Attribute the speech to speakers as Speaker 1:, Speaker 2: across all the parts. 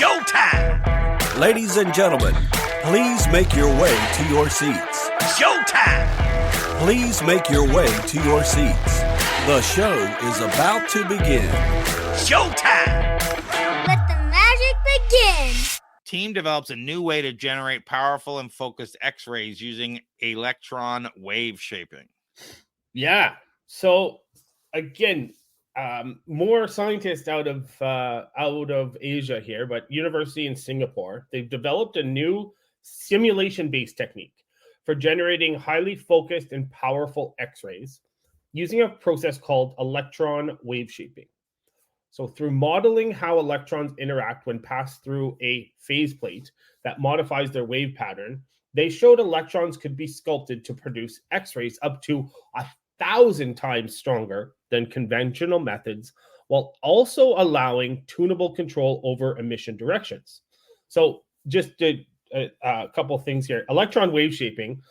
Speaker 1: Showtime!
Speaker 2: Ladies and gentlemen, please make your way to your seats.
Speaker 1: Showtime!
Speaker 2: Please make your way to your seats. The show is about to begin.
Speaker 1: Showtime!
Speaker 3: Let the magic begin.
Speaker 4: Team develops a new way to generate powerful and focused X-rays using electron wave shaping.
Speaker 5: Yeah. So again, more scientists out of Asia here, but university in Singapore, they've developed a new simulation-based technique for generating highly focused and powerful X-rays using a process called electron wave shaping. So through modeling how electrons interact when passed through a phase plate that modifies their wave pattern, they showed electrons could be sculpted to produce X-rays up to 1,000 times stronger than conventional methods, while also allowing tunable control over emission directions. So just a couple of things here. Electron wave shaping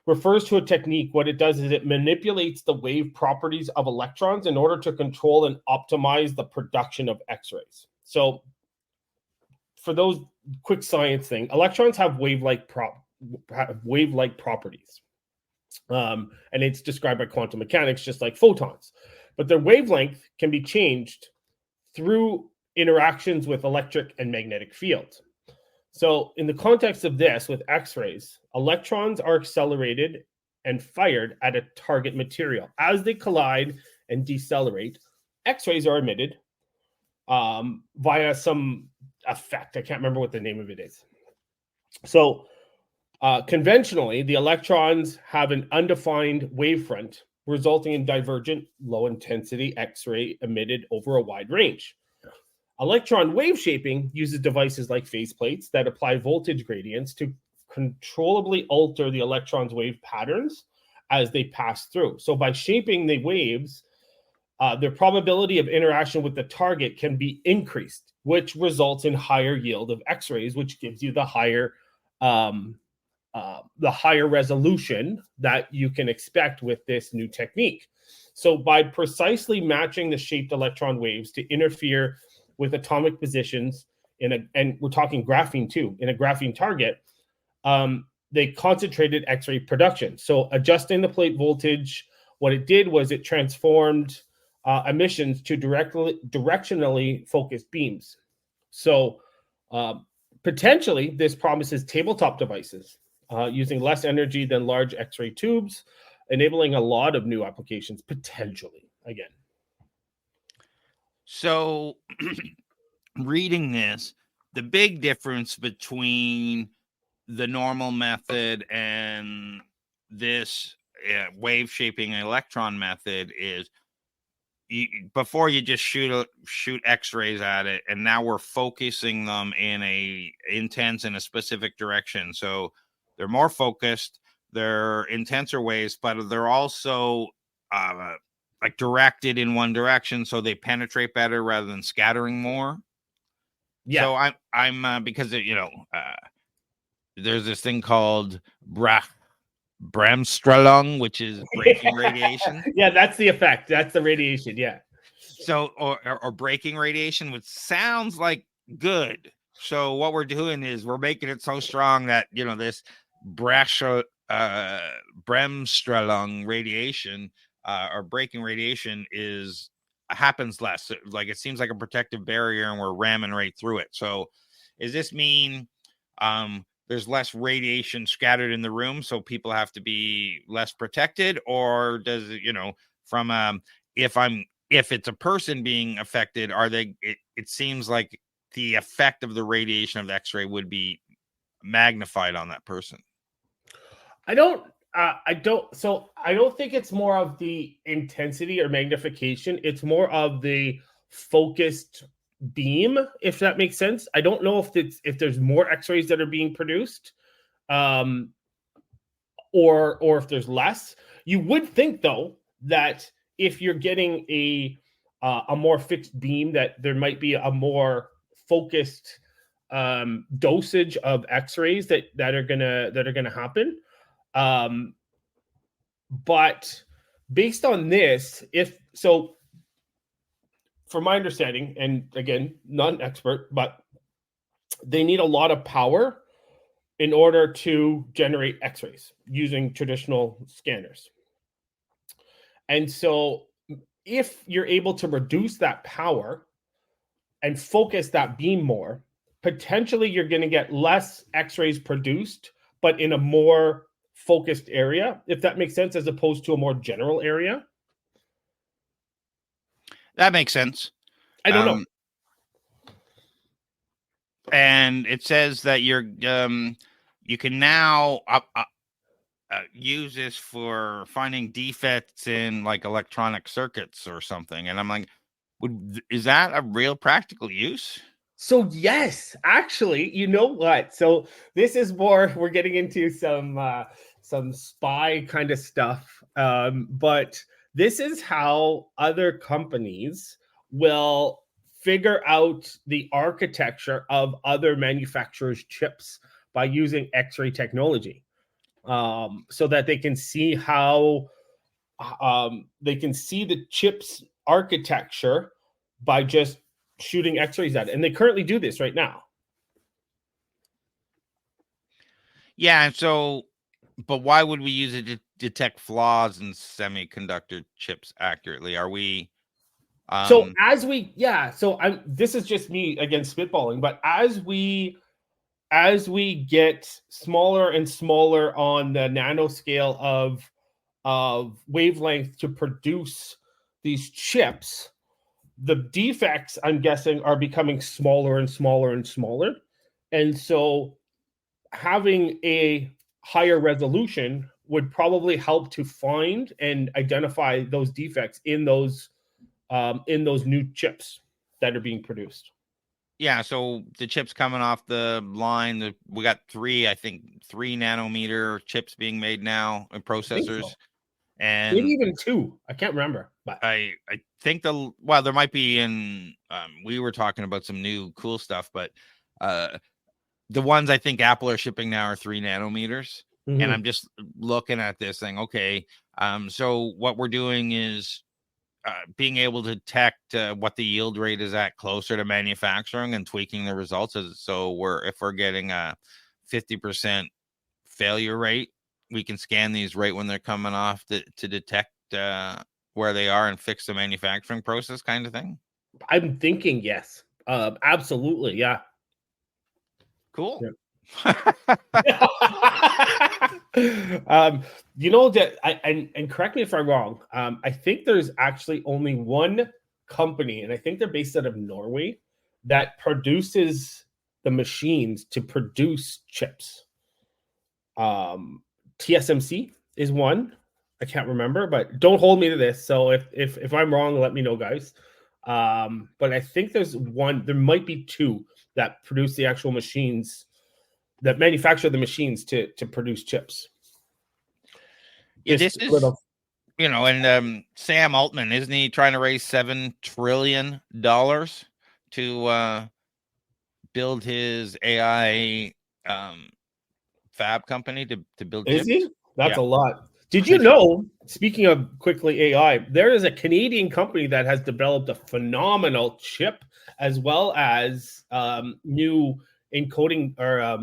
Speaker 5: refers to a technique. What it does is it manipulates the wave properties of electrons in order to control and optimize the production of X-rays. So for those quick science thing, electrons have wave-like properties. And it's described by quantum mechanics, just like photons. But their wavelength can be changed through interactions with electric and magnetic fields. So in the context of this, with X-rays, electrons are accelerated and fired at a target material. As they collide and decelerate, X-rays are emitted via some effect. I can't remember what the name of it is. So conventionally, the electrons have an undefined wavefront, resulting in divergent, low-intensity X-ray emitted over a wide range. Electron wave shaping uses devices like phase plates that apply voltage gradients to controllably alter the electron's wave patterns as they pass through. So by shaping the waves, their probability of interaction with the target can be increased, which results in higher yield of X-rays, which gives you the higher resolution that you can expect with this new technique. So by precisely matching the shaped electron waves to interfere with atomic positions and we're talking graphene too, in a graphene target, they concentrated X-ray production. So adjusting the plate voltage, what it did was it transformed emissions to directionally focused beams. So potentially this promises tabletop devices using less energy than large X-ray tubes, enabling a lot of new applications potentially again.
Speaker 4: So reading this, the big difference between the normal method and this wave shaping electron method is before you just shoot X-rays at it, and now we're focusing them in a specific direction. So they're more focused, they're intenser waves, but they're also like directed in one direction, so they penetrate better rather than scattering more. Yeah. So I'm because there's this thing called Bremsstrahlung, which is breaking radiation.
Speaker 5: Yeah, that's the effect. That's the radiation. Yeah.
Speaker 4: So or breaking radiation, which sounds like good. So what we're doing is we're making it so strong that this Bremsstrahlung radiation or breaking radiation happens less. Like it seems like a protective barrier, and we're ramming right through it. So, does this mean there's less radiation scattered in the room, so people have to be less protected, or does it, from if it's a person being affected, are they? It seems like the effect of the radiation of the X-ray would be magnified on that person.
Speaker 5: I don't think it's more of the intensity or magnification. It's more of the focused beam, if that makes sense. I don't know if there's more X-rays that are being produced, or if there's less. You would think though that if you're getting a more fixed beam, that there might be a more focused dosage of X-rays that are gonna happen. But based on this, from my understanding, and again, not an expert, but they need a lot of power in order to generate X-rays using traditional scanners. And so if you're able to reduce that power and focus that beam more, potentially you're going to get less X-rays produced, but in a more focused area, if that makes sense, as opposed to a more general area.
Speaker 4: That makes sense.
Speaker 5: I don't know.
Speaker 4: And it says that you can now use this for finding defects in like electronic circuits or something. And I'm like, is that a real practical use?
Speaker 5: So yes, actually, you know what? So this is more, we're getting into some spy kind of stuff. But this is how other companies will figure out the architecture of other manufacturers' chips by using X-ray technology, so that they can see how they can see the chip's architecture by just shooting X-rays at it. And they currently do this right now.
Speaker 4: Yeah, and so, but why would we use it to detect flaws in semiconductor chips accurately? Are we
Speaker 5: so as we this is just me again spitballing, but as we get smaller and smaller on the nanoscale of wavelength to produce these chips, the defects, I'm guessing, are becoming smaller and smaller and smaller. And so having a higher resolution would probably help to find and identify those defects in those new chips that are being produced.
Speaker 4: Yeah, so the chips coming off the line, we got 3 nanometer chips being made now in processors.
Speaker 5: So.
Speaker 4: And
Speaker 5: maybe even 2. I can't remember. But
Speaker 4: I think there might be in we were talking about some new cool stuff, but the ones I think Apple are shipping now are 3 nanometers.
Speaker 5: Mm-hmm.
Speaker 4: And I'm just looking at this thing. Okay, so what we're doing is being able to detect what the yield rate is at closer to manufacturing and tweaking the results. So if we're getting a 50% failure rate, we can scan these right when they're coming off to detect where they are and fix the manufacturing process, kind of thing.
Speaker 5: I'm thinking yes, absolutely, yeah.
Speaker 4: Cool.
Speaker 5: Yeah. You know that and correct me if I'm wrong. I think there's actually only one company, and I think they're based out of Norway, that produces the machines to produce chips. TSMC is one. I can't remember, but don't hold me to this. So if I'm wrong, let me know, guys. But I think there's one. There might be 2 that produce the actual machines, that manufacture the machines to produce chips.
Speaker 4: Yeah, this is, and Sam Altman, isn't he trying to raise $7 trillion to build his AI fab company to build chips?
Speaker 5: Is he? That's a lot. Did you know, speaking of quickly AI, there is a Canadian company that has developed a phenomenal chip as well as new encoding or a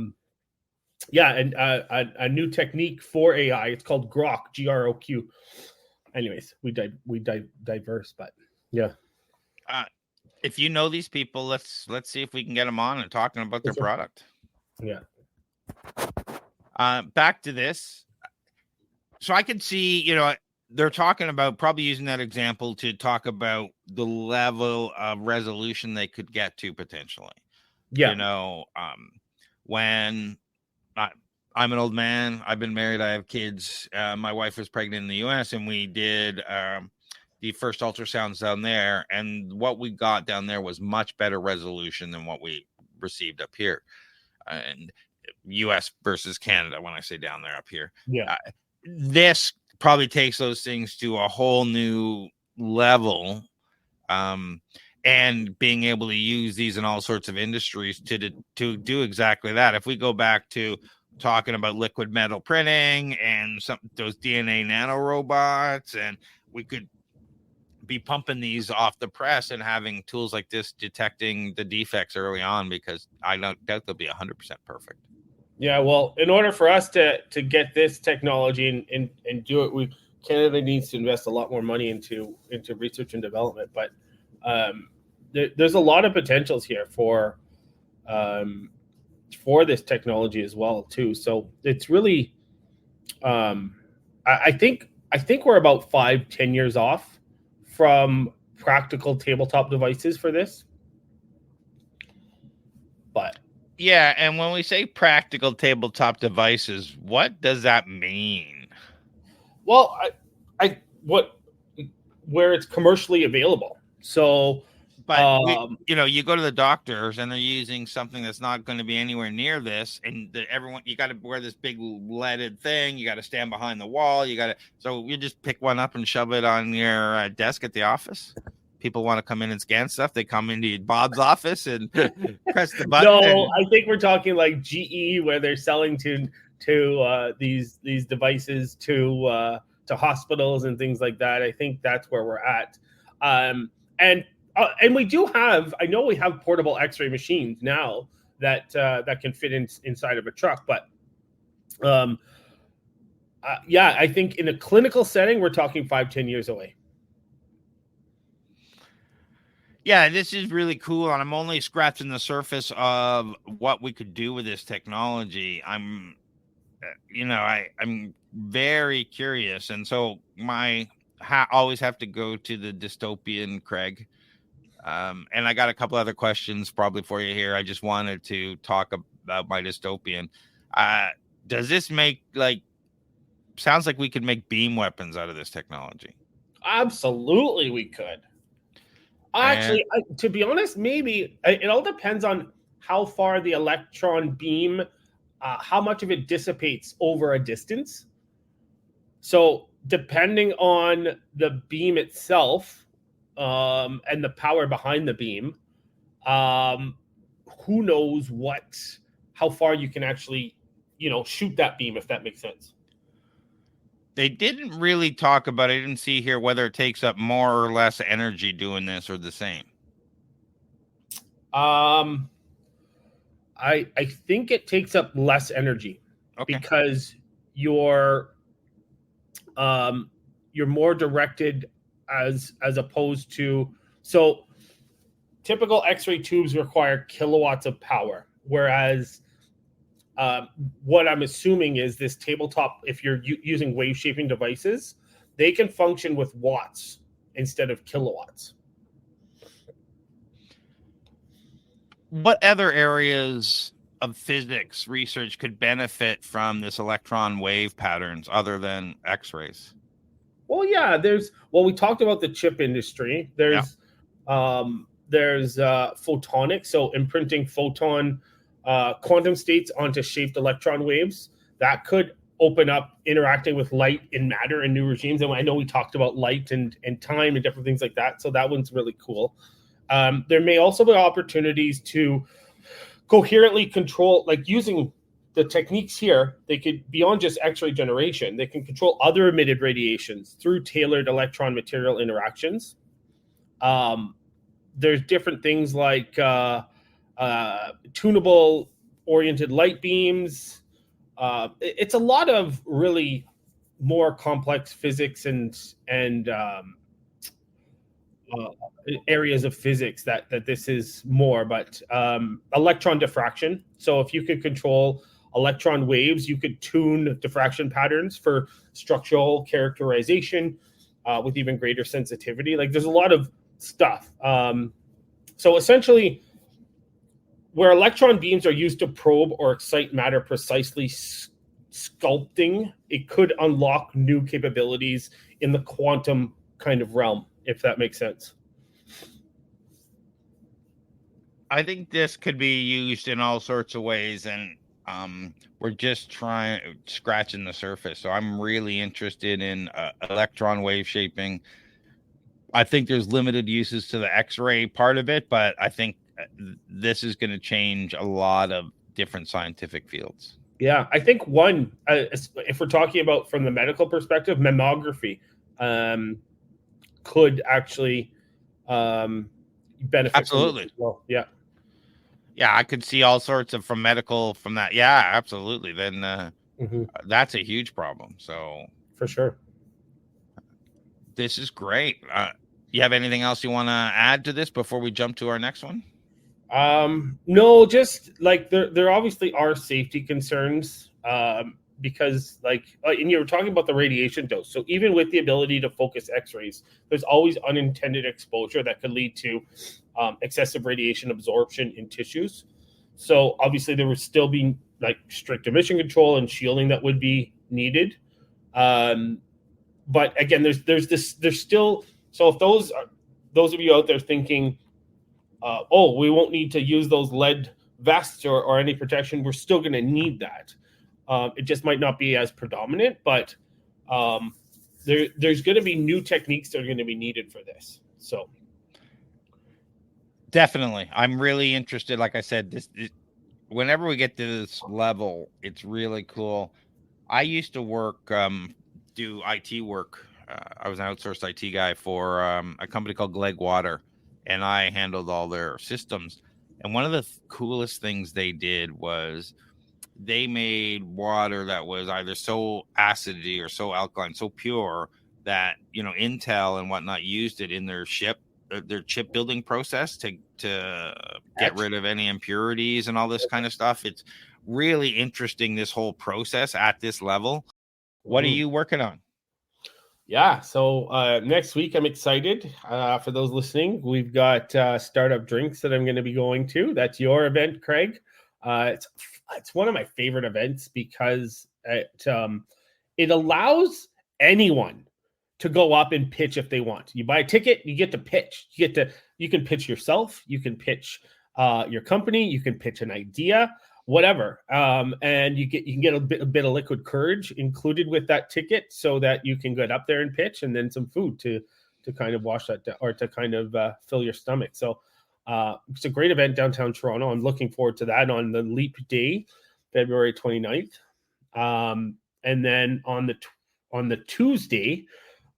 Speaker 5: new technique for AI. It's called Grok, GROQ. Anyways, we diverse, but yeah.
Speaker 4: If you know these people, let's see if we can get them on and talking about their product.
Speaker 5: Yeah.
Speaker 4: Back to this. So I could see, they're talking about probably using that example to talk about the level of resolution they could get to potentially. Yeah. When I'm an old man, I've been married, I have kids. My wife was pregnant in the US, and we did the first ultrasounds down there. And what we got down there was much better resolution than what we received up here. And US versus Canada, when I say down there, up here.
Speaker 5: Yeah.
Speaker 4: This probably takes those things to a whole new level, and being able to use these in all sorts of industries to do exactly that. If we go back to talking about liquid metal printing and those DNA nanorobots, and we could be pumping these off the press and having tools like this detecting the defects early on, because I don't doubt they'll be 100% perfect.
Speaker 5: Yeah, well, in order for us to get this technology and do it, Canada needs to invest a lot more money into research and development. But there's a lot of potentials here for this technology as well too. So it's really, I think we're about 5-10 years off from practical tabletop devices for this. But
Speaker 4: yeah, and when we say practical tabletop devices, what does that mean?
Speaker 5: Well, where it's commercially available. So,
Speaker 4: but you go to the doctors and they're using something that's not going to be anywhere near this, and everyone, you got to wear this big leaded thing. You got to stand behind the wall. So you just pick one up and shove it on your desk at the office. People want to come in and scan stuff. They come into Bob's office and press the button.
Speaker 5: No, I think we're talking like GE, where they're selling to these devices to hospitals and things like that. I think that's where we're at. And we do have, I know we have portable X-ray machines now that can fit inside of a truck. But I think in a clinical setting, we're talking 5-10 years away.
Speaker 4: Yeah, this is really cool, and I'm only scratching the surface of what we could do with this technology. I'm very curious, and so always have to go to the dystopian Craig. And I got a couple other questions probably for you here. I just wanted to talk about my dystopian. Does this sounds like we could make beam weapons out of this technology?
Speaker 5: Absolutely, we could. Actually, to be honest, maybe it all depends on how far the electron beam, how much of it dissipates over a distance. So depending on the beam itself and the power behind the beam, who knows how far you can actually, shoot that beam, if that makes sense.
Speaker 4: They didn't really talk about it. I didn't see here whether it takes up more or less energy doing this or the same.
Speaker 5: I think it takes up less energy because you're more directed as opposed to, so typical X-ray tubes require kilowatts of power, whereas what I'm assuming is this tabletop, if you're using wave shaping devices, they can function with watts instead of kilowatts.
Speaker 4: What other areas of physics research could benefit from this electron wave patterns other than X-rays?
Speaker 5: Well, yeah, we talked about the chip industry. There's photonics, so imprinting photon quantum states onto shaped electron waves. That could open up interacting with light and matter in new regimes. And I know we talked about light and time and different things like that. So that one's really cool. There may also be opportunities to coherently control, like using the techniques here, they could, beyond just X-ray generation, they can control other emitted radiations through tailored electron material interactions. There's different things like tunable oriented light beams. It's a lot of really more complex physics and areas of physics that this is more, but electron diffraction. So if you could control electron waves, you could tune diffraction patterns for structural characterization with even greater sensitivity. Like there's a lot of stuff. So essentially, where electron beams are used to probe or excite matter precisely sculpting, it could unlock new capabilities in the quantum kind of realm, if that makes sense.
Speaker 4: I think this could be used in all sorts of ways, and we're just scratching the surface. So I'm really interested in electron wave shaping. I think there's limited uses to the X-ray part of it, but I think this is going to change a lot of different scientific fields.
Speaker 5: Yeah, I think one, if we're talking about from the medical perspective, mammography. could actually benefit.
Speaker 4: Absolutely.
Speaker 5: From this as well. Yeah.
Speaker 4: Yeah, I could see all sorts of from medical from that. Yeah, absolutely. Then that's a huge problem. So
Speaker 5: For sure.
Speaker 4: this is great. You have anything else you want to add to this before we jump to our next one?
Speaker 5: No, just like there obviously are safety concerns because and you were talking about the radiation dose. So even with the ability to focus X-rays, there's always unintended exposure that could lead to excessive radiation absorption in tissues. So obviously there would still be like strict emission control and shielding that would be needed. But again, there's still, so if those of you out there thinking, we won't need to use those lead vests or any protection, we're still going to need that. It just might not be as predominant, but there's going to be new techniques that are going to be needed for this. So
Speaker 4: definitely, I'm really interested. Like I said, this whenever we get to this level, it's really cool. I used to do IT work. I was an outsourced IT guy for a company called Gleg Water, and I handled all their systems. And one of the coolest things they did was they made water that was either so acidy or so alkaline, so pure that, Intel and whatnot used it in their chip building process to get rid of any impurities and all this kind of stuff. It's really interesting, this whole process at this level. What are you working on?
Speaker 5: Yeah, so next week I'm excited. For those listening, we've got Startup Drinks that I'm going to be going to. That's your event, Craig. It's one of my favorite events because it allows anyone to go up and pitch if they want. You buy a ticket, you get to pitch. You can pitch yourself, you can pitch your company, you can pitch an idea, whatever. And you can get a bit of liquid courage included with that ticket so that you can get up there and pitch, and then some food to kind of wash that down, or to kind of fill your stomach. So it's a great event downtown Toronto. I'm looking forward to that on the Leap Day, February 29th. And then on the Tuesday,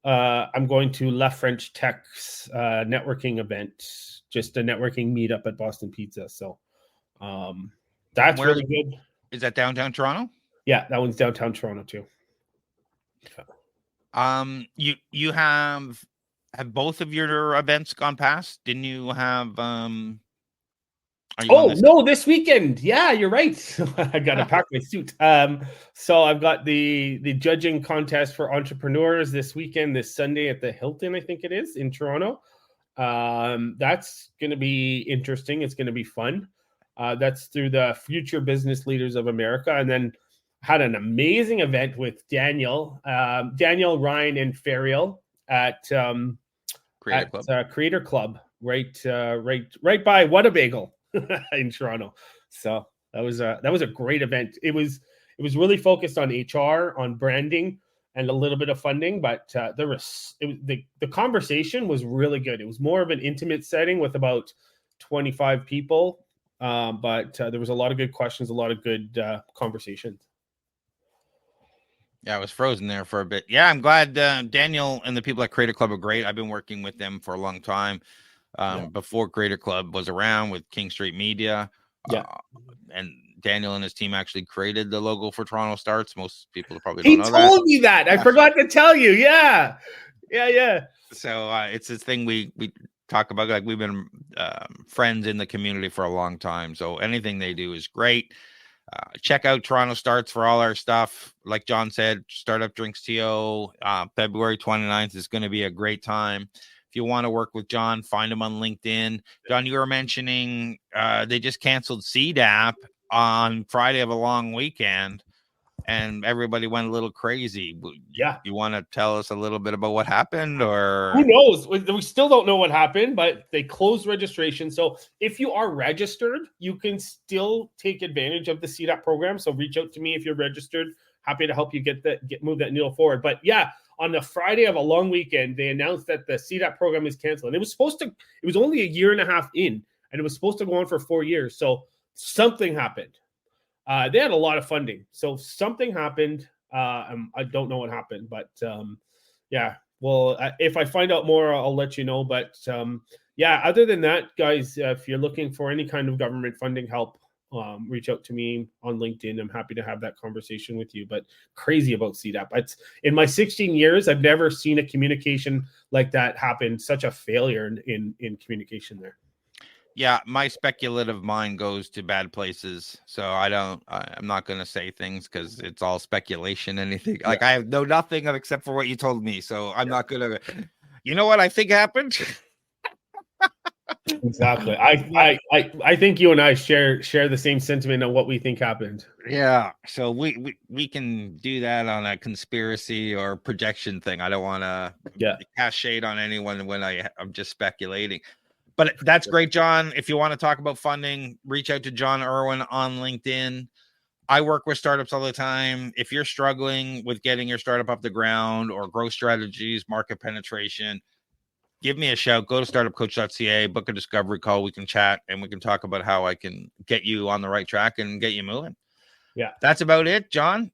Speaker 5: I'm going to La French Tech's networking event, just a networking meetup at Boston Pizza. So that's really good.
Speaker 4: Is that downtown Toronto?
Speaker 5: Yeah, that one's downtown Toronto too.
Speaker 4: You have both of your events gone past? Didn't you have
Speaker 5: no, this weekend. Yeah, you're right. I gotta pack my suit. So I've got the judging contest for entrepreneurs this weekend, this Sunday at the Hilton, I think it is, in Toronto. That's gonna be interesting. It's gonna be fun. That's through the Future Business Leaders of America. And then had an amazing event with Daniel, Ryan, and Ferial at Creator Club, right by What a Bagel in Toronto. So that was a great event. It was really focused on HR, on branding, and a little bit of funding, but the conversation was really good. It was more of an intimate setting with about 25 people. But there was a lot of good questions, a lot of good conversations.
Speaker 4: Yeah, I was frozen there for a bit. Yeah, I'm glad Daniel and the people at Creator Club are great. I've been working with them for a long time. Before Creator Club was around with King Street Media. And Daniel and his team actually created the logo for TorontoStarts. Most people probably don't know that.
Speaker 5: He told me that. I forgot to tell you. Yeah.
Speaker 4: So it's this thing we talk about. Like, we've been friends in the community for a long time. So anything they do is great. Check out TorontoStarts for all our stuff. Like John said, Startup Drinks TO, February 29th is going to be a great time. If you want to work with John, find him on LinkedIn. John, you were mentioning they just canceled CDAP on Friday of a long weekend, and everybody went a little crazy.
Speaker 5: Yeah.
Speaker 4: You want to tell us a little bit about what happened, or
Speaker 5: who knows? We still don't know what happened, but they closed registration. So if you are registered, you can still take advantage of the CDAP program. So reach out to me if you're registered. Happy to help you move that needle forward. But yeah, on the Friday of a long weekend, they announced that the CDAP program is canceled. And it was only a year and a half in, and it was supposed to go on for 4 years. So something happened. They had a lot of funding. So something happened. I don't know what happened, but yeah, well, if I find out more, I'll let you know. But yeah, other than that, guys, if you're looking for any kind of government funding help, reach out to me on LinkedIn. I'm happy to have that conversation with you. But crazy about CDAP. It's in my 16 years, I've never seen a communication like that happen. Such a failure in communication there.
Speaker 4: Yeah, my speculative mind goes to bad places, so I'm not going to say things because it's all speculation. Anything like I know nothing except for what you told me, so I'm not going to. You know what I think happened?
Speaker 5: Exactly. I think you and I share the same sentiment on what we think happened.
Speaker 4: Yeah, so we can do that on a conspiracy or projection thing. I don't want to cast shade on anyone when I'm just speculating. But that's great, John. If you want to talk about funding, reach out to John Irwin on LinkedIn. I work with startups all the time. If you're struggling with getting your startup off the ground or growth strategies, market penetration, give me a shout. Go to startupcoach.ca, book a discovery call. We can chat and we can talk about how I can get you on the right track and get you moving.
Speaker 5: Yeah.
Speaker 4: That's about it, John.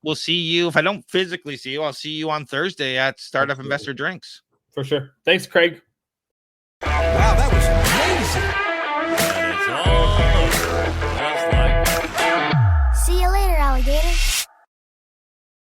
Speaker 4: We'll see you. If I don't physically see you, I'll see you on Thursday at Startup Investor Drinks.
Speaker 5: For sure. Thanks, Craig.
Speaker 2: Wow, that was amazing.
Speaker 1: That is all